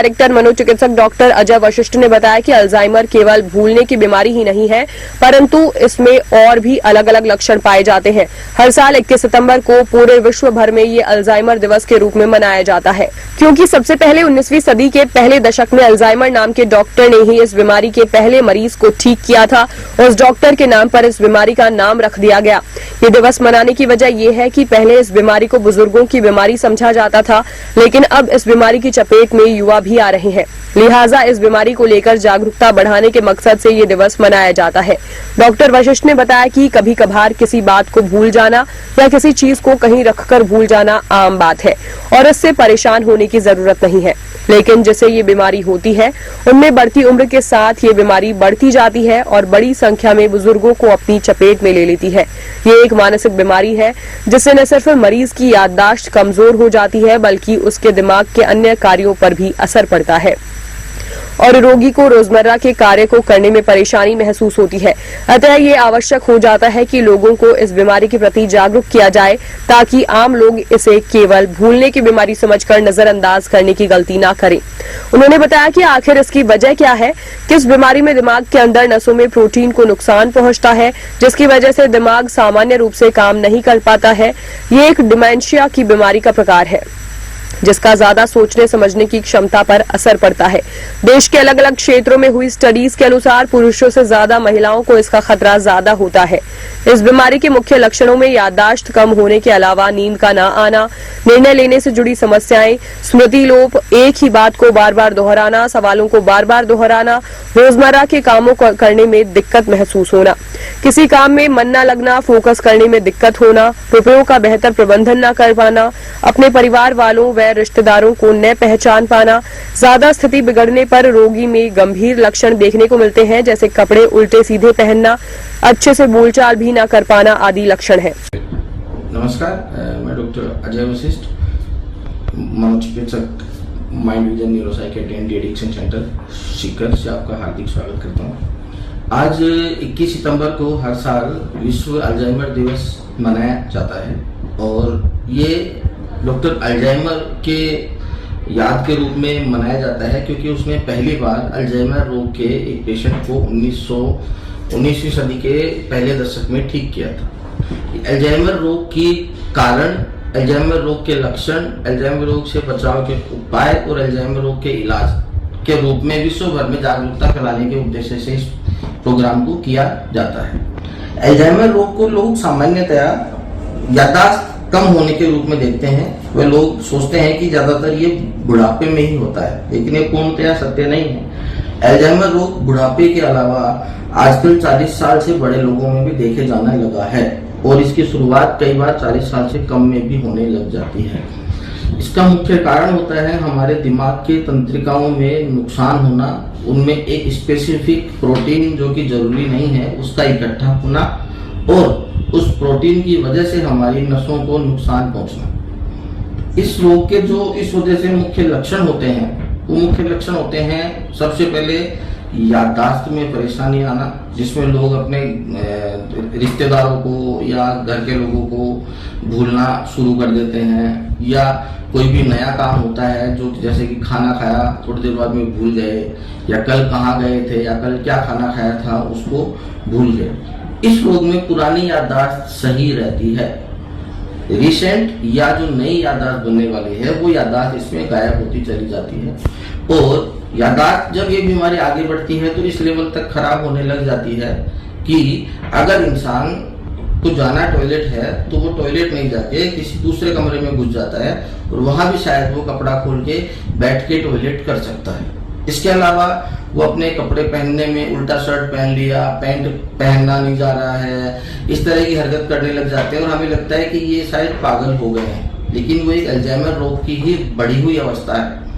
Director मनोचिकित्सक doctor Ajay Vashishtha ने बताया कि अल्जाइमर केवल भूलने की बीमारी ही नहीं है, परंतु इसमें और भी अलग अलग लक्षण पाए जाते हैं। हर साल 21 सितंबर को पूरे विश्व भर में ये अल्जाइमर दिवस के रूप में मनाया जाता है, क्योंकि सबसे पहले 19वीं सदी के पहले दशक में अल्जाइमर नाम के डॉक्टर ने ही इस बीमारी के पहले मरीज को ठीक किया था। उस डॉक्टर के नाम पर इस बीमारी का नाम रख दिया गया। ये दिवस मनाने की वजह यह है कि पहले इस बीमारी को बुजुर्गों की बीमारी समझा जाता था, लेकिन अब इस बीमारी की चपेट में युवा भी आ रहे हैं। लिहाजा इस बीमारी को लेकर जागरूकता बढ़ाने के मकसद से ये दिवस मनाया जाता है। डॉक्टर वशिष्ठ ने बताया कि कभी कभार किसी बात को भूल जाना या किसी चीज को कहीं रखकर भूल जाना आम बात है और इससे परेशान होने की जरूरत नहीं है, लेकिन जिसे ये बीमारी होती है उनमें बढ़ती उम्र के साथ ये बीमारी बढ़ती जाती है और बड़ी संख्या में बुजुर्गों को अपनी चपेट में ले लेती है। ये एक मानसिक बीमारी है जिससे न सिर्फ मरीज की याददाश्त कमजोर हो जाती है, बल्कि उसके दिमाग के अन्य कार्यों पर भी असर पड़ता है और रोगी को रोजमर्रा के कार्य को करने में परेशानी महसूस होती है। अतः ये आवश्यक हो जाता है कि लोगों को इस बीमारी के प्रति जागरूक किया जाए, ताकि आम लोग इसे केवल भूलने की बीमारी समझकर नजरअंदाज करने की गलती ना करें। उन्होंने बताया कि आखिर इसकी वजह क्या है। किस बीमारी में दिमाग के अंदर नसों में प्रोटीन को नुकसान पहुंचता है, जिसकी वजह से दिमाग सामान्य रूप से काम नहीं कर पाता है। ये एक डिमेंशिया की बीमारी का प्रकार है जिसका ज्यादा सोचने समझने की क्षमता पर असर पड़ता है। देश के अलग अलग क्षेत्रों में हुई स्टडीज के अनुसार पुरुषों से ज्यादा महिलाओं को इसका खतरा ज्यादा होता है। इस बीमारी के मुख्य लक्षणों में याददाश्त कम होने के अलावा नींद का न आना, निर्णय लेने से जुड़ी समस्याएं, स्मृति लोप, एक ही बात को बार बार दोहराना, सवालों को बार बार दोहराना, रोजमर्रा के कामों को करने में दिक्कत महसूस होना, किसी काम में मन न लगना, फोकस करने में दिक्कत होना, रुपयों का बेहतर प्रबंधन न कर पाना, अपने परिवार वालों व रिश्तेदारों को न पहचान पाना। ज्यादा स्थिति बिगड़ने पर रोगी में गंभीर लक्षण देखने को मिलते हैं, जैसे कपड़े उल्टे सीधे पहनना, अच्छे से बोलचाल भी न कर पाना आदि लक्षण है। नमस्कार, मैं डॉक्टर अजय वशिष्ठ, मनोचिकित्सक mind vision neuropsychiatry and addiction centre Sikar से आपका हार्दिक स्वागत करता हूँ। आज 21 सितंबर को हर साल विश्व अल्जाइमर दिवस मनाया जाता है और ये डॉक्टर अल्जाइमर के याद के रूप में मनाया जाता है, क्योंकि उसने पहली बार अल्जाइमर रोग के एक पेशेंट को 19वीं सदी के पहले दशक में ठीक किया था। अल्जाइमर रोग की कारण, अल्जाइमर रोग के लक्षण, अल्जाइमर रोग से बचाव के उपाय और अल्जाइमर रोग के इलाज के रूप में विश्व भर में जागरूकता फैलाने के उद्देश्य से इस प्रोग्राम को किया जाता है। अल्जाइमर रोग को लोग सामान्यतया याददाश्त कम होने के रूप में देखते हैं। वे लोग सोचते हैं कि ज्यादातर ये बुढ़ापे में ही होता है, लेकिन ये पूर्णतया सत्य नहीं है। अल्जाइमर रोग बुढ़ापे के अलावा आजकल 40 साल से बड़े लोगों में भी देखे जाने लगा है और इसकी शुरुआत कई बार 40 साल से कम में भी होने लग जाती है। इसका मुख्य कारण होता है हमारे दिमाग के तंत्रिकाओं में नुकसान होना, उनमें एक स्पेसिफिक प्रोटीन जो कि जरूरी नहीं है उसका इकट्ठा होना और उस प्रोटीन की वजह से हमारी नसों को नुकसान पहुंचना। इस रोग के जो इस वजह से मुख्य लक्षण होते हैं, वो मुख्य लक्षण होते हैं सबसे पहले याददाश्त में परेशानी आना, जिसमें लोग अपने रिश्तेदारों को या घर के लोगों को भूलना शुरू कर देते हैं, या कोई भी नया काम होता है जो जैसे कि खाना खाया थोड़ी देर बाद में भूल गए, या कल कहाँ गए थे या कल क्या खाना खाया था उसको भूल गए। इस रोग में पुरानी याददाश्त सही रहती है, रिसेंट या जो नई याददाश्त बनने वाली है वो याददाश्त इसमें गायब होती चली जाती है। और याददाश्त जब ये बीमारी आगे बढ़ती है तो इस लेवल तक खराब होने लग जाती है कि अगर इंसान को जाना टॉयलेट है तो वो टॉयलेट नहीं जाके किसी दूसरे कमरे में घुस जाता है और वहां भी शायद वो कपड़ा खोल के बैठ के टॉयलेट कर सकता है। इसके अलावा वो अपने कपड़े पहनने में उल्टा शर्ट पहन लिया, पैंट पहनना नहीं जा रहा है, इस तरह की हरकत करने लग जाते हैं और हमें लगता है कि ये शायद पागल हो गए हैं, लेकिन वो एक अल्जाइमर रोग की ही बढ़ी हुई अवस्था है।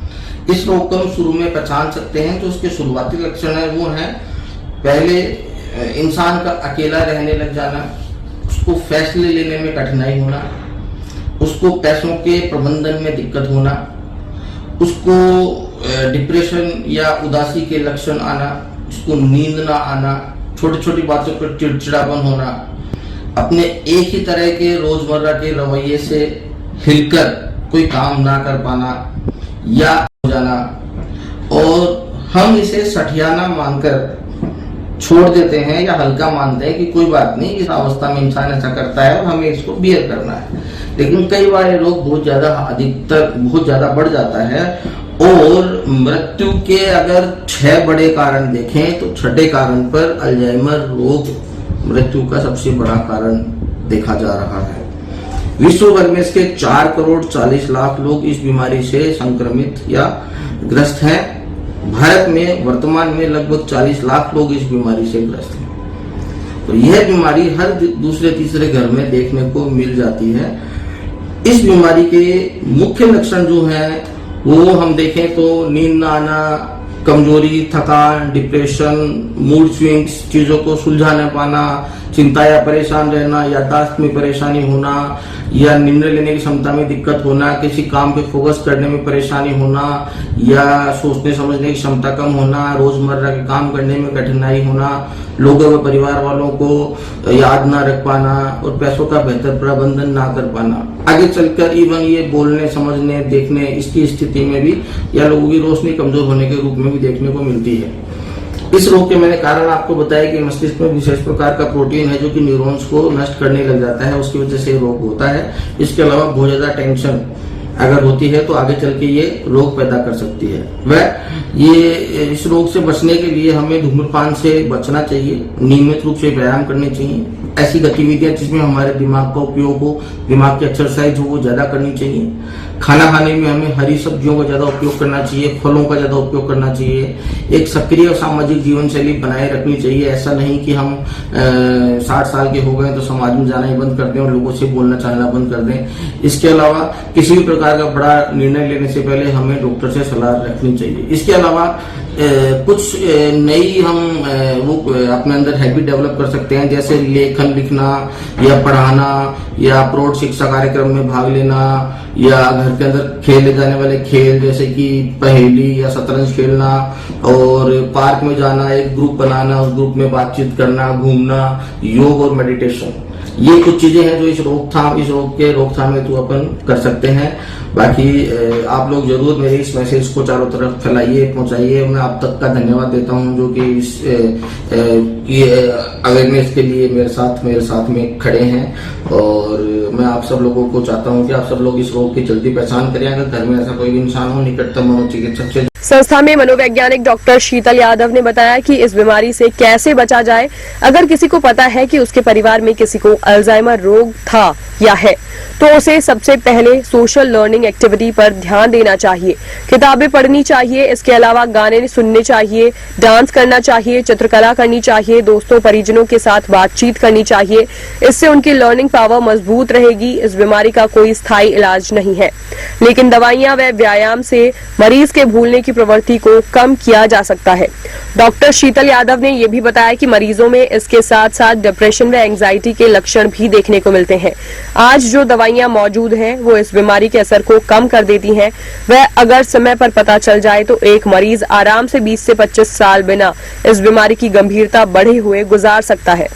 इस रोग को हम शुरू में पहचान सकते हैं। जो उसके शुरुआती लक्षण है वो है, पहले इंसान का अकेला रहने लग जाना, उसको फैसले लेने में कठिनाई होना, उसको पैसों के प्रबंधन में दिक्कत होना, उसको डिप्रेशन या उदासी के लक्षण आना, उसको नींद ना आना, छोटी छोटी बातों पर चिड़चिड़ापन होना, अपने एक ही तरह के रोजमर्रा के रवैये से हिलकर कोई काम ना कर पाना या हो जाना, हम इसे सठियाना मानकर छोड़ देते हैं या हल्का मानते हैं कि कोई बात नहीं, इस अवस्था में इंसान ऐसा करता है और हमें इसको बियर करना है। लेकिन कई बार ये रोग बहुत ज्यादा बढ़ जाता है और मृत्यु के अगर 6 बड़े कारण देखें तो 6ठे कारण पर अल्जाइमर रोग मृत्यु का सबसे बड़ा कारण देखा जा रहा है। विश्व भर में इसके 4,40,00,000 लोग इस बीमारी से संक्रमित या ग्रस्त हैं। भारत में वर्तमान में लगभग 40 लाख लोग इस बीमारी से ग्रस्त हैं। तो यह बीमारी हर दूसरे तीसरे घर में देखने को मिल जाती है। इस बीमारी के मुख्य लक्षण जो हैं वो हम देखें तो नींद न आना, कमजोरी, थकान, डिप्रेशन, मूड स्विंग्स, चीजों को सुलझा न पाना, चिंता या परेशान रहना, याददाश्त में परेशानी होना या निर्णय लेने की क्षमता में दिक्कत होना, किसी काम पे फोकस करने में परेशानी होना या सोचने समझने की क्षमता कम होना, रोजमर्रा के काम करने में कठिनाई होना, लोगों व परिवार वालों को याद ना रख पाना और पैसों का बेहतर प्रबंधन ना कर पाना। आगे चलकर इवन ये बोलने, समझने, देखने इसकी स्थिति में भी या लोगों की रोशनी कमजोर होने के रूप में भी देखने को मिलती है। इस रोग के मैंने कारण आपको बताया कि मस्तिष्क में विशेष प्रकार का प्रोटीन है जो कि न्यूरॉन्स को नष्ट करने लग जाता है, उसकी वजह से रोग होता है। इसके अलावा बहुत ज्यादा टेंशन अगर होती है तो आगे चल के ये रोग पैदा कर सकती है। इस रोग से बचने के लिए हमें धूम्रपान से बचना चाहिए, नियमित रूप से व्यायाम करने चाहिए, ऐसी गतिविधियां जिसमें हमारे दिमाग का उपयोग हो, दिमाग की एक्सरसाइज हो वो ज्यादा करनी चाहिए। खाना खाने में हमें हरी सब्जियों का ज्यादा उपयोग करना चाहिए, फलों का ज्यादा उपयोग करना चाहिए। एक सक्रिय और सामाजिक जीवन शैली बनाए रखनी चाहिए। ऐसा नहीं कि हम 60 साल के हो गए तो समाज में जाना ही बंद कर दें और लोगों से बोलना चालना बंद कर दें। इसके अलावा किसी भी प्रकार का बड़ा निर्णय लेने से पहले हमें डॉक्टर से सलाह रखनी चाहिए। इसके अलावा कुछ नई हम वो अपने अंदर हैबिट डेवलप कर सकते हैं, जैसे लेखन लिखना या पढ़ाना या प्रौढ़ शिक्षा कार्यक्रम में भाग लेना या घर के अंदर खेले जाने वाले खेल जैसे कि पहेली या शतरंज खेलना और पार्क में जाना, एक ग्रुप बनाना, उस ग्रुप में बातचीत करना, घूमना, योग और मेडिटेशन, ये कुछ चीजें हैं जो इस रोग के रोकथाम हेतु अपन कर सकते हैं। बाकी आप लोग जरूर मेरे इस मैसेज को चारों तरफ फैलाइए, पहुंचाइए। मैं आप तक का धन्यवाद देता हूं जो कि इस अवेयरनेस के लिए मेरे साथ में खड़े हैं और मैं आप सब लोगों को चाहता हूं कि आप सब लोग इस रोग की जल्दी पहचान करें। अगर घर में ऐसा कोई भी इंसान हो, निकटतम मनोचिकित्सक से। संस्था में मनोवैज्ञानिक डॉक्टर शीतल यादव ने बताया कि इस बीमारी से कैसे बचा जाए। अगर किसी को पता है कि उसके परिवार में किसी को अल्जाइमर रोग था या है तो उसे सबसे पहले सोशल लर्निंग एक्टिविटी पर ध्यान देना चाहिए, किताबें पढ़नी चाहिए। इसके अलावा गाने सुनने चाहिए, डांस करना चाहिए, चित्रकला करनी चाहिए, दोस्तों परिजनों के साथ बातचीत करनी चाहिए। इससे उनकी लर्निंग पावर मजबूत रहेगी। इस बीमारी का कोई स्थायी इलाज नहीं है, लेकिन दवाइयां व व्यायाम से मरीज के भूलने की प्रवृत्ति को कम किया जा सकता है। डॉक्टर शीतल यादव ने यह भी बताया कि मरीजों में इसके साथ साथ डिप्रेशन व एंजाइटी के लक्षण भी देखने को मिलते हैं। आज जो दवाइयां मौजूद हैं वो इस बीमारी के असर को कम कर देती हैं। वह अगर समय पर पता चल जाए तो एक मरीज आराम से 20 से 25 साल बिना इस बीमारी की गंभीरता बढ़े हुए गुजार सकता है।